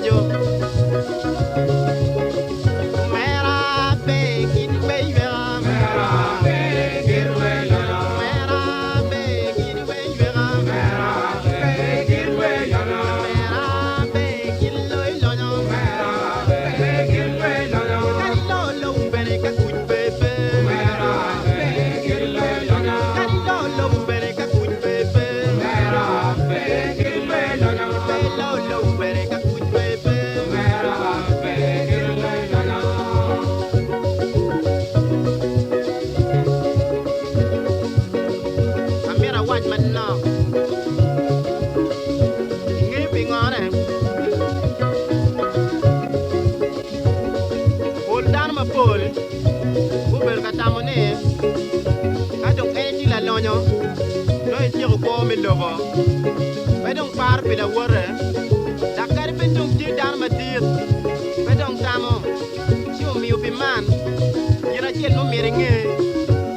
wajo. Mera be kid we vera. Mera be kid we vera. Mera be kid we vera. Mera be kid we vera. Mera be kid loy lonyo. Mera be kid we lonyo. Kali lo bere ka kuj bebe. Mera be kid loy lonyo. Kali lo bere ka kuj bebe. Mera be kid we lonyo. Lo bere ka kuj bebe. Mera be kid loy lonyo. Amira watch man now. Ngipi ngore. Pol dan ma pol. Uber katamone. Adong eti la lonyo. No eti ko mi lobo. Bedong par pila wore. Dakar bedong ti dan ma dir. Bedong tamo. Si o mi upi man. Yena chel no miringe.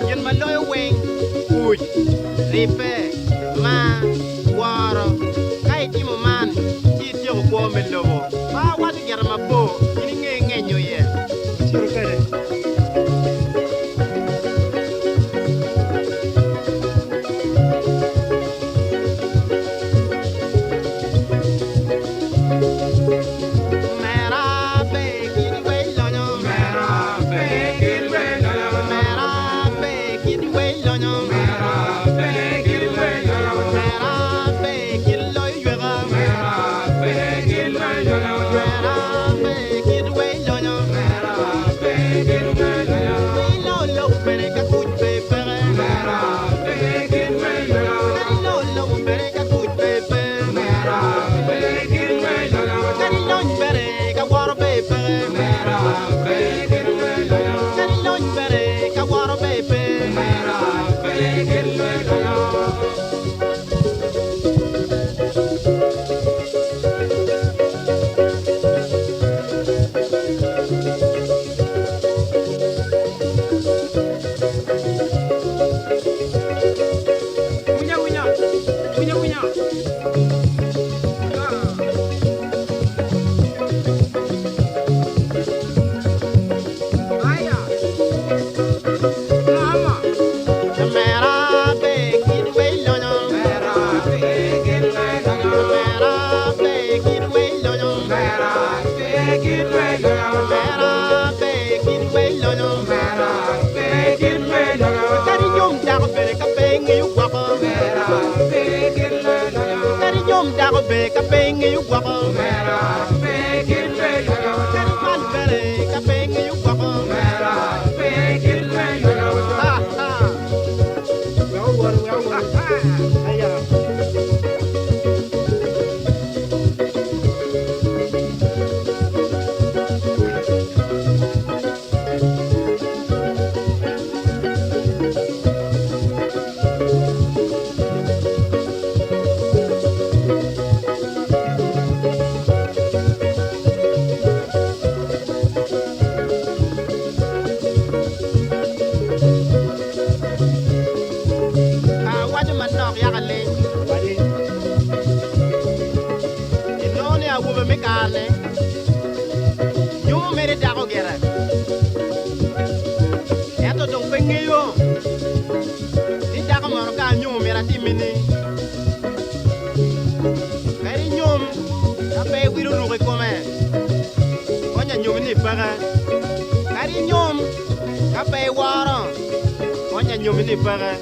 Yen ma loyo weng. Uj. Ripe. Ma. Waro. Kai ti mo man. Ti ti ko mi lobo. Ba wadu yara ma bo. Ini ngenyo ye. Suru kare. Mera be kid we lonyo. Mera be kid we lonyo. Mera be kid we lonyo. Mera be kid we lonyo. Mera be kid loy yuega. Mera be kid loy yuega. Mera be kid we lonyo. Mera be kid we lonyo. We lo bere ka kuj be pere. Mera be kid we lonyo. Kali lo bere ka kuj be pere. Mera be kid we lonyo. Kali lo bere ka waro be pere. Mera be kid we lonyo. Kali lo bere ka waro be pere. Mera be kid we lonyo. Punya. Aya. Lama. Mera be kid we lonyo. Mera be kid we lonyo. Mera be kid we lonyo. Mera be kid we lonyo. Mera be kid we lonyo. Mera be kid we lonyo. Kari nyom da ko bere ka pengi yu kwa ko. Mera be kid we lonyo. Kari nyom da ko bere ka pengi yu kwa ko. Mera be kid we lonyo. Kari man bere ka pengi yu kwa ko. Mera be kid we lonyo. Ha ha. Well. Aya. Wadu man nok ya kale. Wadi. Inone a wube me kale. Nyumu mere da ko gera. Eto dong pengi yo. Ti da ko maro ka nyumu mera ti mini. Kari nyum. Ape wiru ruke kome. Onya nyum ni paga. Kari nyum. Ape waro. Onya nyum ni paga.